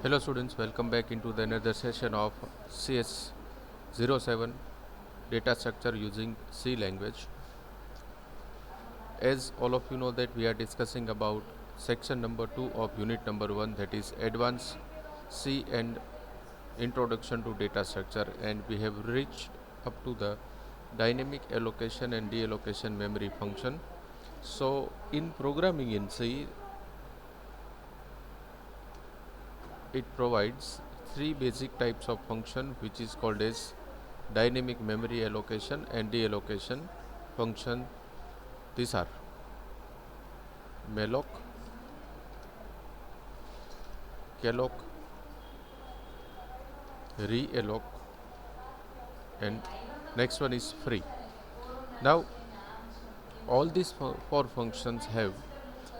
Hello students, welcome back into the another session of CS07 data structure using C language. As all of you know that we are discussing about section number 2 of unit number 1, that is advanced C and introduction to data structure, and we have reached up to the dynamic allocation and deallocation memory function. So in programming in C, it provides three basic types of function, which is called as dynamic memory allocation and deallocation function. These are malloc, calloc, realloc, and next one is free. Now all these four functions have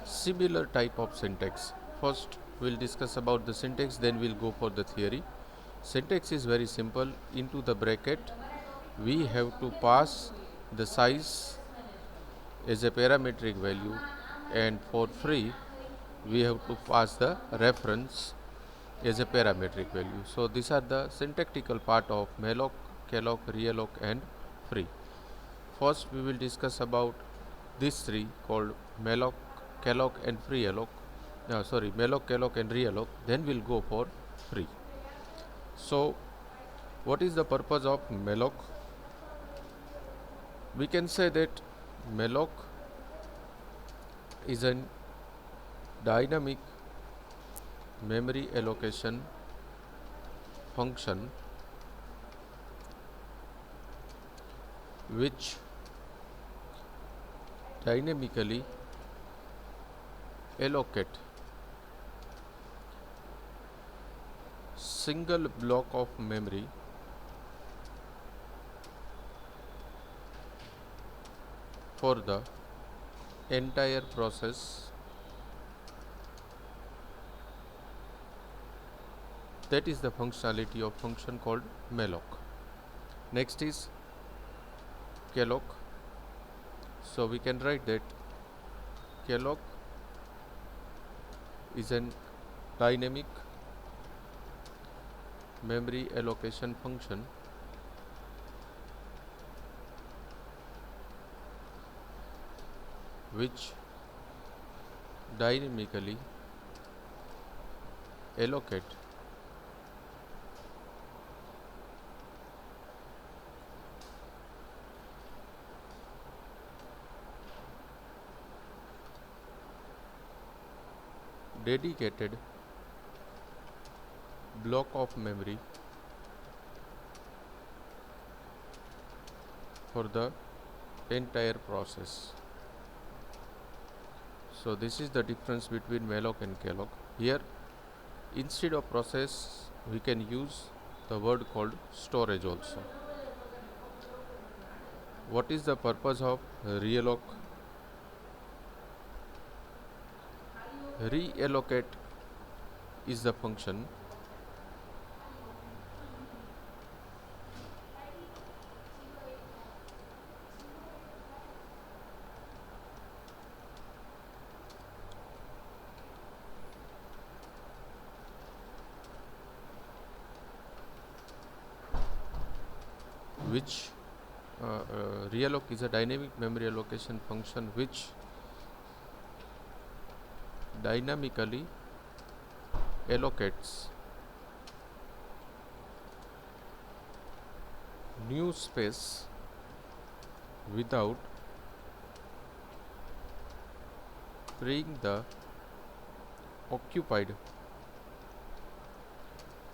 similar type of syntax. First we'll discuss about the syntax, then we'll go for the theory. Syntax is very simple. Into the bracket we have to pass the size as a parametric value, and for free we have to pass the reference as a parametric value. So these are the syntactical part of malloc, calloc, realloc and free. First we will discuss about these three called malloc, calloc and free alloc. Malloc, calloc and realloc. Then we'll go for free. So what is the purpose of malloc? We can say that malloc is a dynamic memory allocation function which dynamically allocate single block of memory for the entire process. That is the functionality of function called malloc. Next is calloc. So we can write that calloc is an dynamic memory allocation function which dynamically allocate dedicated block of memory for the entire process. So this is the difference between malloc and calloc. Here instead of process we can use the word called storage also. What is the purpose of realloc? Reallocate is the function which realloc is a dynamic memory allocation function which dynamically allocates new space without freeing the occupied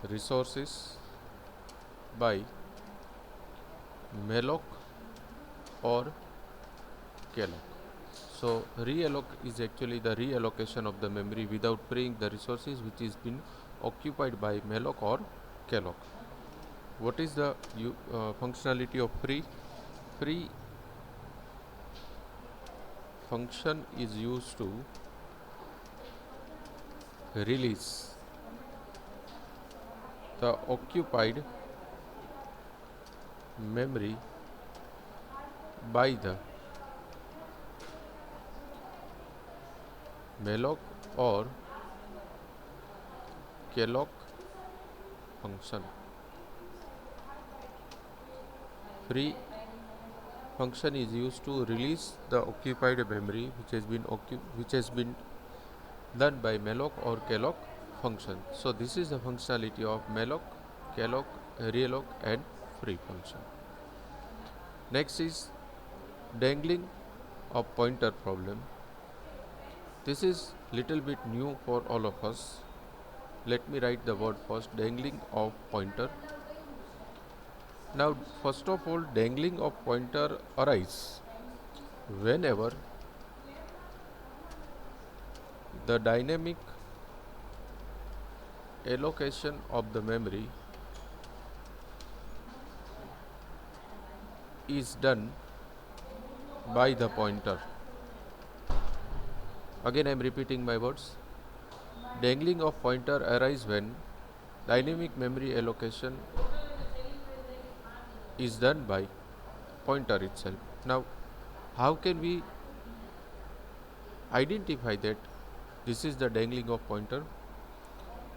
resources by malloc or calloc. So realloc is actually the reallocation of the memory without freeing the resources which is been occupied by malloc or calloc. What is the functionality of free? Free function is used to release the occupied memory by the malloc or Kellogg function. Free function is used to release the occupied memory which has been done by malloc or Kellogg function. So this is the functionality of malloc, Kellogg, realloc and free function. Next is dangling of pointer problem. This is little bit new for all of us. Let me write the word first, dangling of pointer. Now first of all, dangling of pointer arises whenever the dynamic allocation of the memory is done by the pointer. Again I am repeating my words. Dangling of pointer arises when dynamic memory allocation is done by pointer itself. Now how can we identify that this is the dangling of pointer?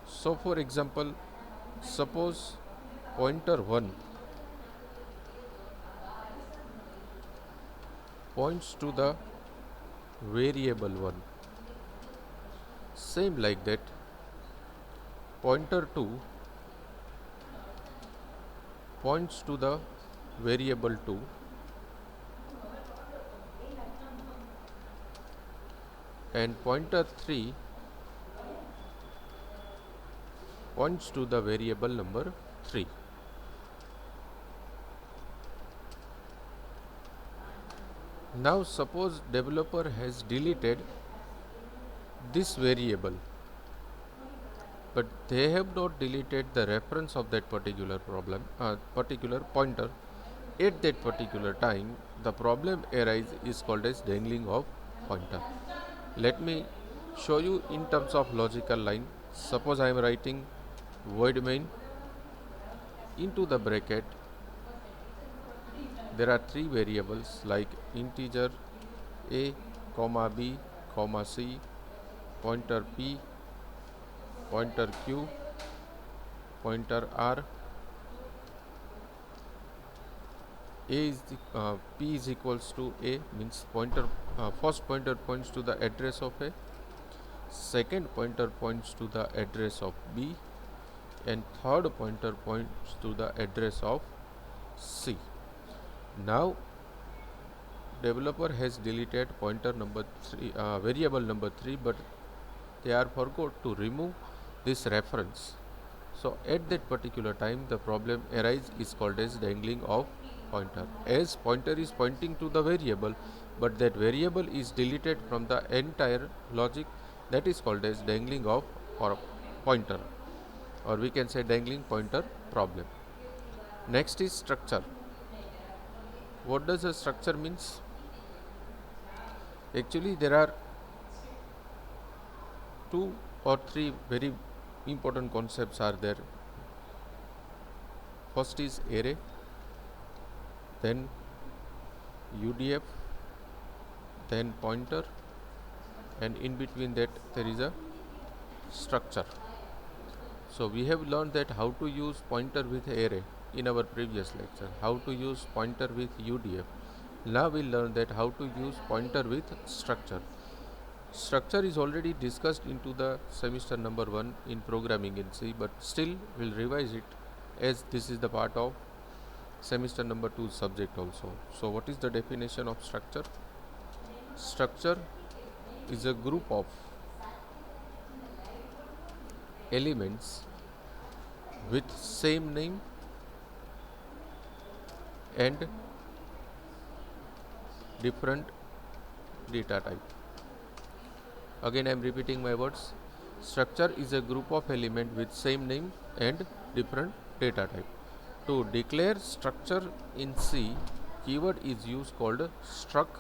So for example, suppose pointer 1 points to the variable 1. Same like that, pointer 2 points to the variable 2, and pointer 3 points to the variable number 3. Now suppose developer has deleted this variable, but they have not deleted the reference of that particular particular pointer. At that particular time, the problem arises is called as dangling of pointer. Let me show you in terms of logical line. Suppose I am writing void main, into the bracket there are three variables like integer a, comma b, comma c, pointer p, pointer q, pointer r. P is equals to a, means pointer first pointer points to the address of a, second pointer points to the address of b, and third pointer points to the address of c. Now developer has deleted pointer number 3, variable number 3, but they are forgot to remove this reference. So at that particular time the problem arises is called as dangling of pointer, as pointer is pointing to the variable but that variable is deleted from the entire logic. That is called as dangling of pointer, or we can say dangling pointer problem. Next is structure. What does a structure means? Actually there are two or three very important concepts are there. First is array, then UDF, then pointer, and in between that there is a structure. So we have learned that how to use pointer with array in our previous lecture, how to use pointer with UDF. Now we'll learn that how to use pointer with structure. Structure is already discussed into the semester number 1 in programming in C, but still we'll revise it as this is the part of semester number 2 subject also. So what is the definition of structure? Structure is a group of elements with same name and different data type. Again I am repeating my words. Structure is a group of elements with same name and different data type. To declare structure in C, keyword is used called struct.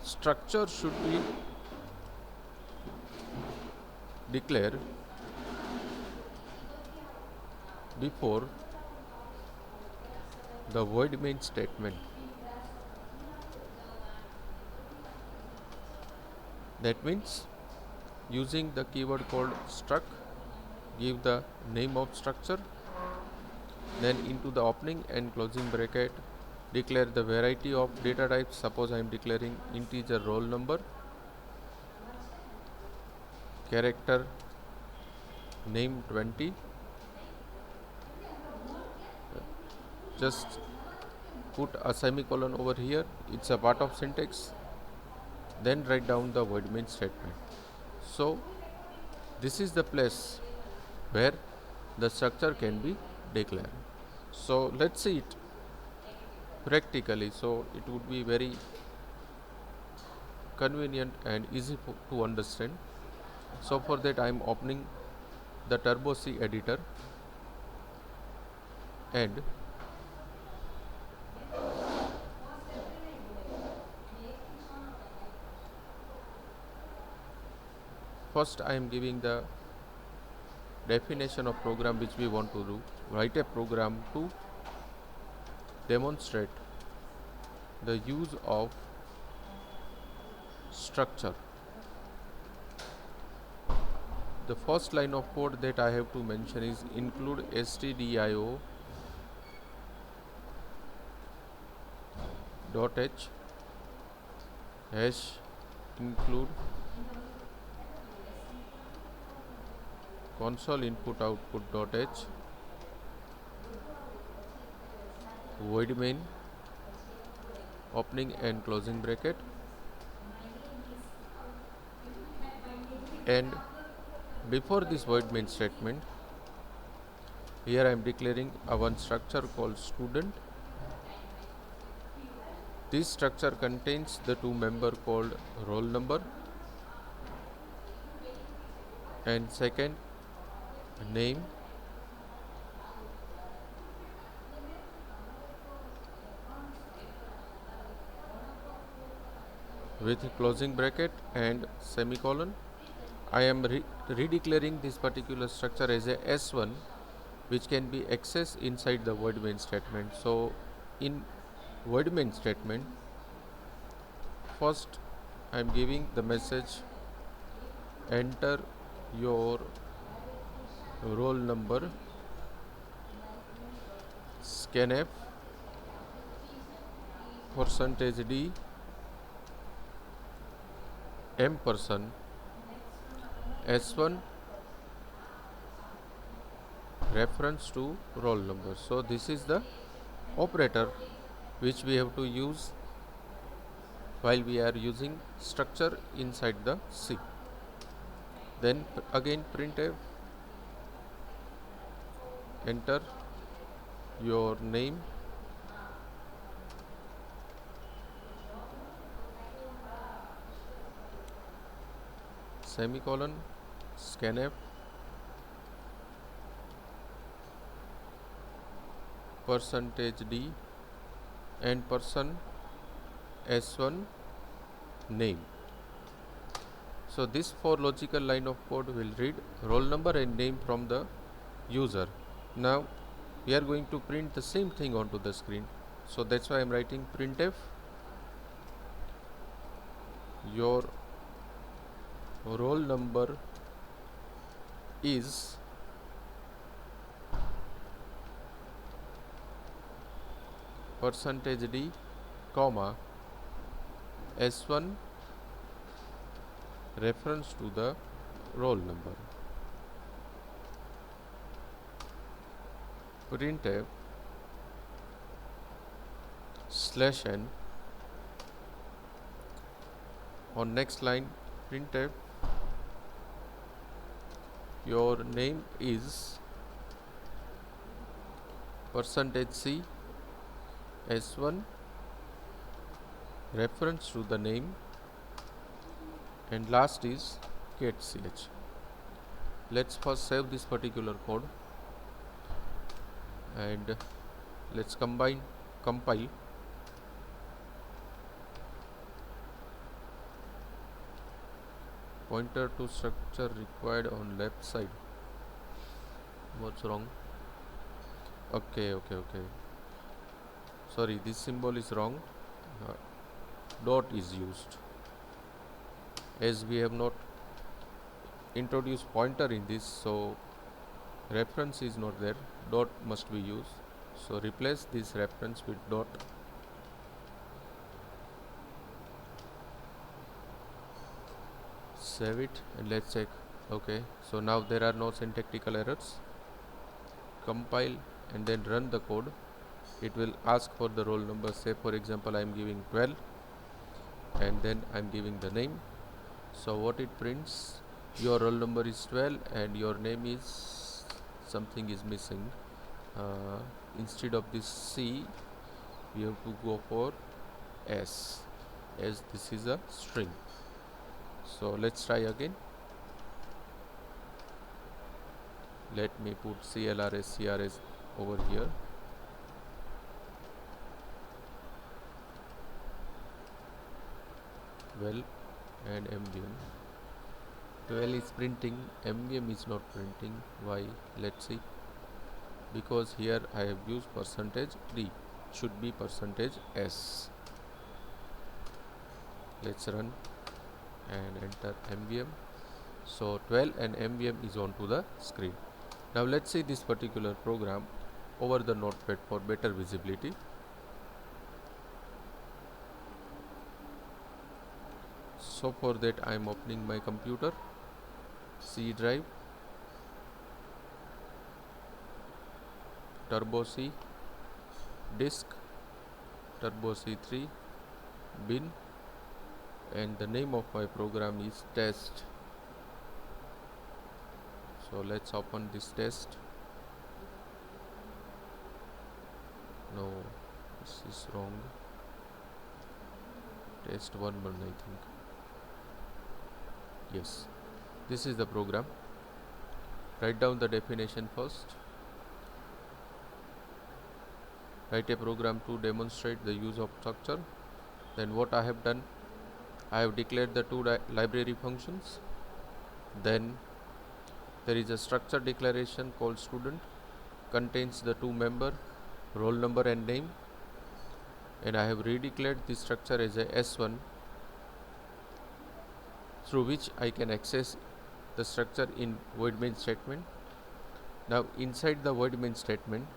Structure should be declared before the void main statement. That means using the keyword called struct, give the name of structure, then into the opening and closing bracket declare the variety of data types. Suppose I am declaring integer roll number, character name 20, just put a semicolon over here, it's a part of syntax, then write down the void main statement. So this is the place where the structure can be declared. So let's see it practically, so it would be very convenient and easy to understand. So for that I am opening the Turbo C editor and first I am giving the definition of program which we want to do. Write a program to demonstrate the use of structure. The first line of code that I have to mention is include stdio .h hash include console input output .h void main opening and closing bracket, and before this void main statement here I am declaring a one structure called student. This structure contains the two member called roll number and second name with closing bracket and semicolon. I am redeclaring this particular structure as a S1 which can be accessed inside the void main statement. So in void main statement first I am giving the message enter your roll number scanf %d ampersand S1 reference to roll number. So this is the operator which we have to use while we are using structure inside the C. Then again printf enter your name semicolon scanf %d and person S1 name. So this four logical line of code will read roll number and name from the user. Now we are going to print the same thing onto the screen, so that's why I am writing printf your roll number is %d comma S1 reference to the roll number. Printf /n on next line printf your name is %c S1 reference to the name and last is get ch. Let's first save this particular code and let's compile. Pointer to structure required on left side. What's wrong? Okay. Sorry, this symbol is wrong. Dot is used as we have not introduce pointer in this, so reference is not there, dot must be used. So replace this reference with dot. Save it and let's check. Okay, so now there are no syntactical errors. Compile and then run the code. It will ask for the roll number. Say for example I am giving 12 and then I am giving the name. So what it prints, your roll number is 12 and your name is something is missing. Instead of this C we have to go for S, as this is a string. So let's try again. Let me put CLRS CRS over here. Well, and MVM. 12 is printing, MVM is not printing. Why? Let's see. Because here I have used %d, should be %s. Let's run and enter MVM. So 12 and MVM is onto the screen. Now let's see this particular program over the Notepad for better visibility. So for that I am opening my computer, C drive, Turbo C, disk, Turbo C3, bin, and the name of my program is test. So let's open this test. No, this is wrong. Test 1 I think. Yes, this is the program. Write down the definition first. Write a program to demonstrate the use of structure. Then what I have done, I have declared the two library functions. Then there is a structure declaration called student, contains the two member, roll number and name, and I have redeclared this structure as a S1, through which I can access the structure in void main statement. Now inside the void main statement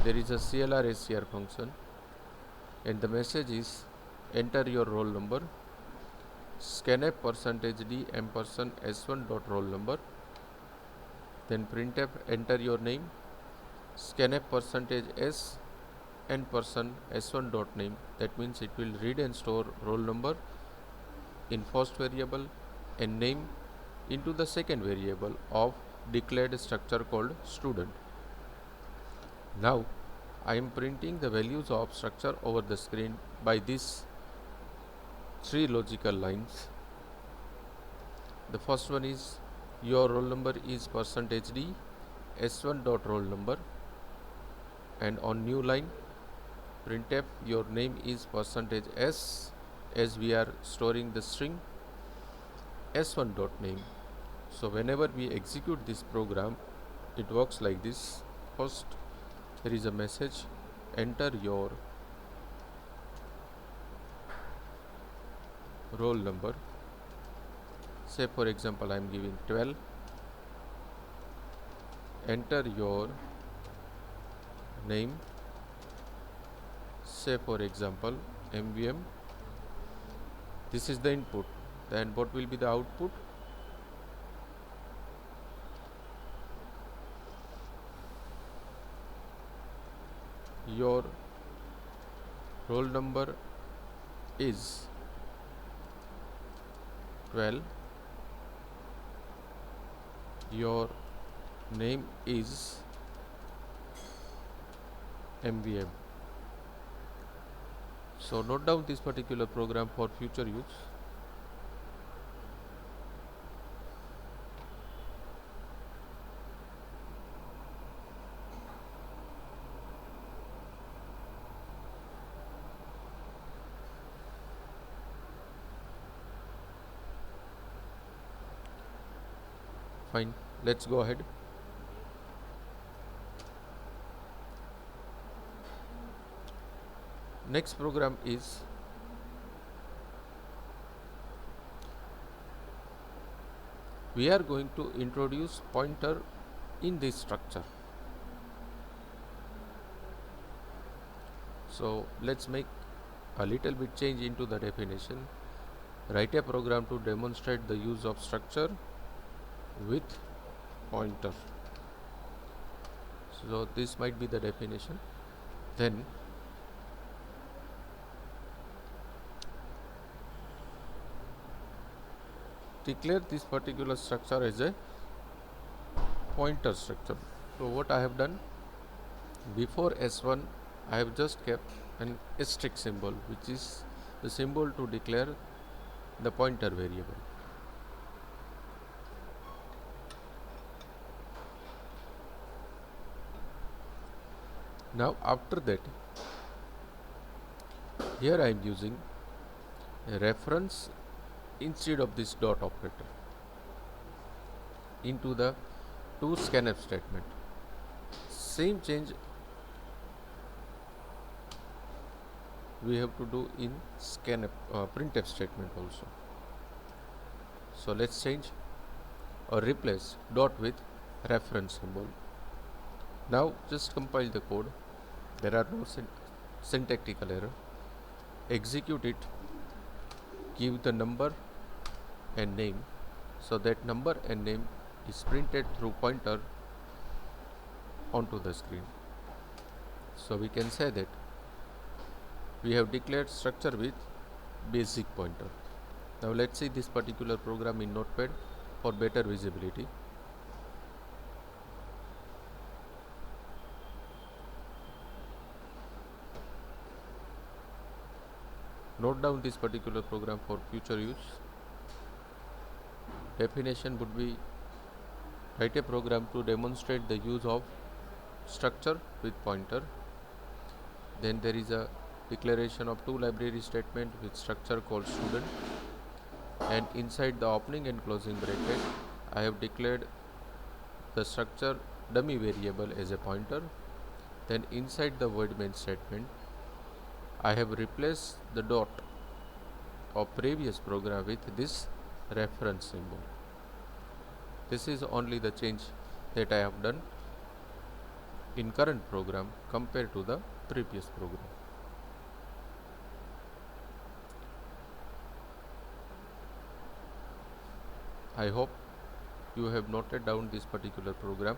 there is a CLR function, and the message is enter your roll number, scanf %d ampersand s1 dot roll number, then printf enter your name, scanf %s and %s1 dot name. That means it will read and store roll number in first variable and name into the second variable of declared structure called student. Now I am printing the values of structure over the screen by these three logical lines. The first one is your roll number is %d s1 dot roll number, and on new line printf your name is %s, as we are storing the string s1 dot name. So whenever we execute this program, it works like this. First there is a message, enter your roll number. Say for example I am giving 12, enter your name, say for example MVM. This is the input. Then what will be the output? Your roll number is 12, your name is MVM. So note down this particular program for future use. Fine, let's go ahead. Next program is we are going to introduce pointer in this structure. So let's make a little bit change into the definition. Write a program to demonstrate the use of structure with pointer. So this might be the definition. Then declare this particular structure as a pointer structure. So what I have done, before S1 I have just kept an asterisk symbol, which is the symbol to declare the pointer variable. Now after that, here I am using a reference instead of this dot operator into the to scanf statement. Same change we have to do in printf statement also. So let's change or replace dot with reference symbol. Now just compile the code. There are no syntactical error. Execute it. Give the number and name. So that number and name is printed through pointer onto the screen. So we can say that we have declared structure with basic pointer. Now let's see this particular program in Notepad for better visibility. Note down this particular program for future use. Definition would be: write a program to demonstrate the use of structure with pointer. Then there is a declaration of two library statement with structure called student, and inside the opening and closing bracket I have declared the structure dummy variable as a pointer. Then inside the void main statement I have replaced the dot of previous program with this reference symbol. This is only the change that I have done in current program compared to the previous program. I hope you have noted down this particular program.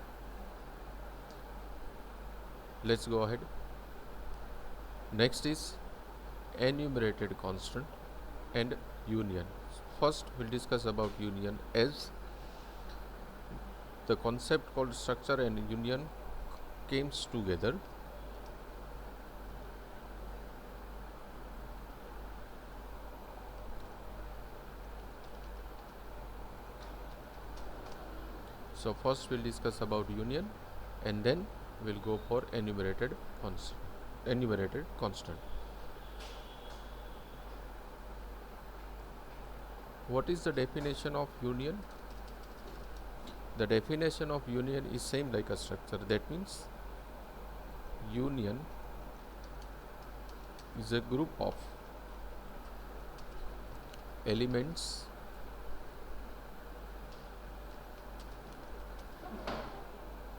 Let's go ahead. Next is enumerated constant and union. First we'll discuss about union, as the concept called structure and union comes together. So first we'll discuss about union and then we'll go for enumerated constant. What is the definition of union? The definition of union is same like a structure. That means union is a group of elements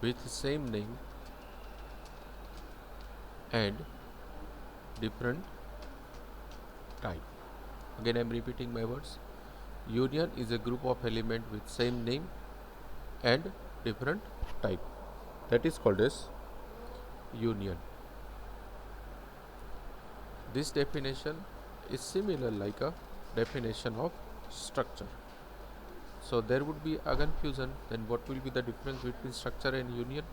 with same name and different type. Again I am repeating my words. Union is a group of element with same name and different type. That is called as union. This definition is similar like a definition of structure. So there would be a confusion, then what will be the difference between structure and union?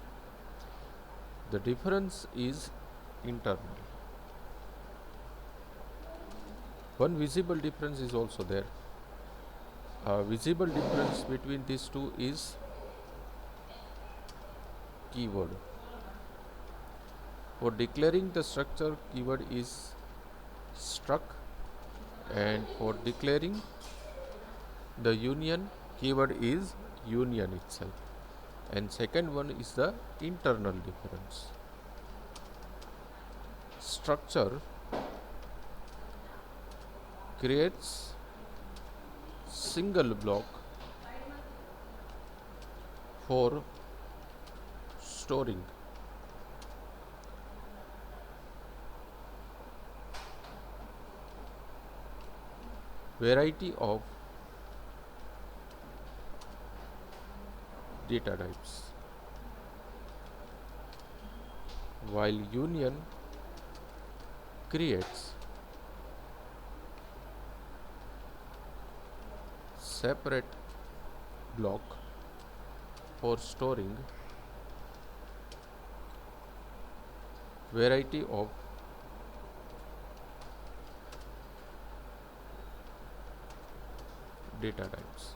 The difference is internal. One visible difference is also there. A visible difference between these two is keyword. For declaring the structure, keyword is struct, and for declaring the union, keyword is union itself. And second one is the internal difference. Structure creates single block for storing variety of data types, while union creates separate block for storing variety of data types.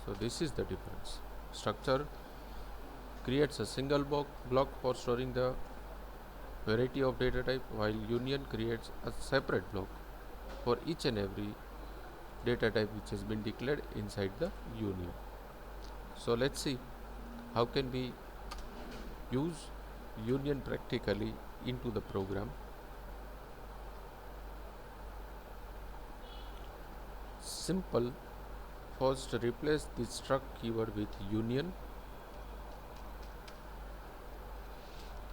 So this is the difference. Structure creates a single block for storing the variety of data type, while union creates a separate block for each and every data type which has been declared inside the union. So let's see how can we use union practically into the program. Simple. First, replace the struct keyword with union.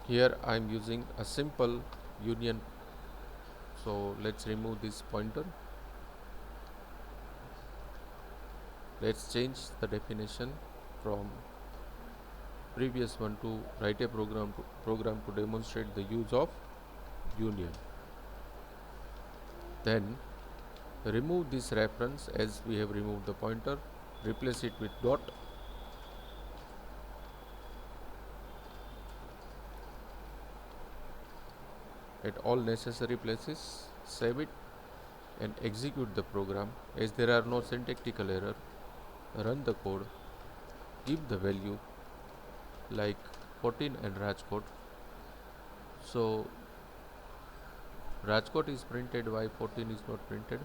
Here I am using a simple union, so let's remove this pointer. Let's change the definition from previous one to write a program to demonstrate the use of union. Then remove this reference as we have removed the pointer, replace it with dot. At all necessary places, save it and execute the program. As there are no syntactical error, run the code, give the value like 14 and Rajkot. So Rajkot is printed, why 14 is not printed?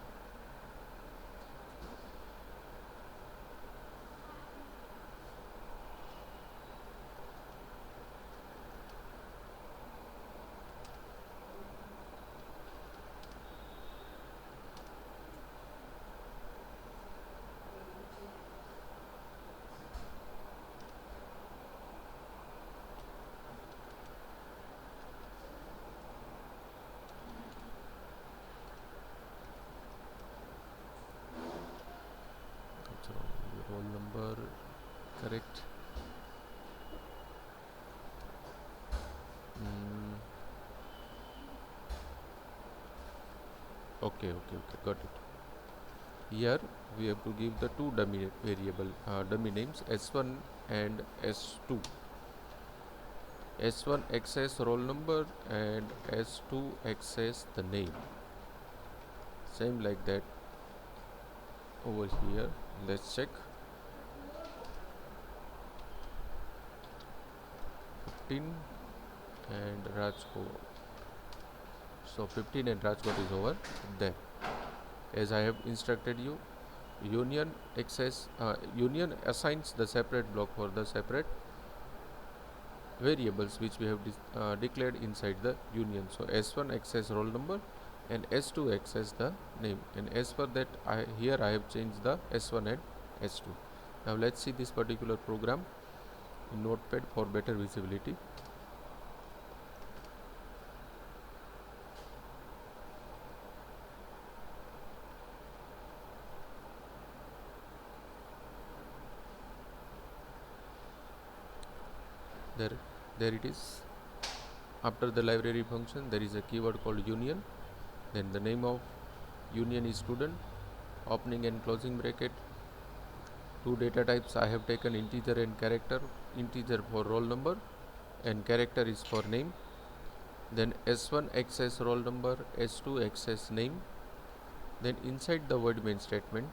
So roll number correct. Okay, got it. Here we have to give the two dummy dummy names S1 and S2. S1 access roll number and S2 access the name. Same like that over here. Let's check. 15 and Rajkot. So 15 and Rajkot is over there. As I have instructed you, union assigns the separate block for the separate variables which we have declared inside the union. So S1 access roll number and S2 access the name, and as for that here I have changed the S1 and S2. Now let's see this particular program in Notepad for better visibility. There it is. After the library function there is a keyword called union, then the name of union is student, opening and closing bracket. Two data types I have taken, integer and character. Integer for roll number and character is for name. Then S1 access roll number, S2 access name. Then inside the void main statement,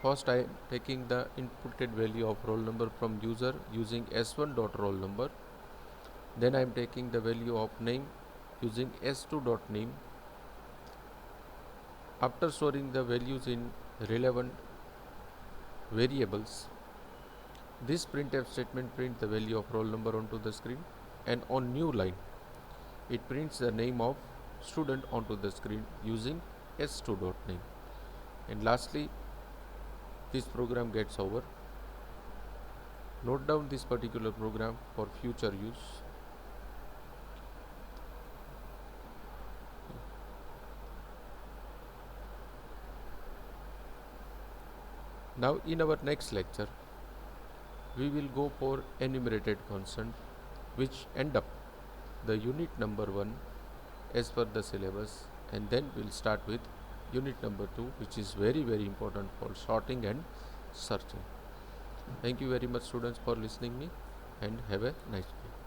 first I am taking the inputted value of roll number from user using S1 dot roll number. Then I am taking the value of name using S2 dot name. After storing the values in relevant variables, this printf statement prints the value of roll number onto the screen, and on new line it prints the name of student onto the screen using S2 dot name. And lastly, this program gets over. Note down this particular program for future use. Now in our next lecture, we will go for enumerated constant, which end up the unit number 1 as per the syllabus, and then we'll start with unit number 2, which is very important for sorting and searching. Thank you very much students for listening me, and have a nice day.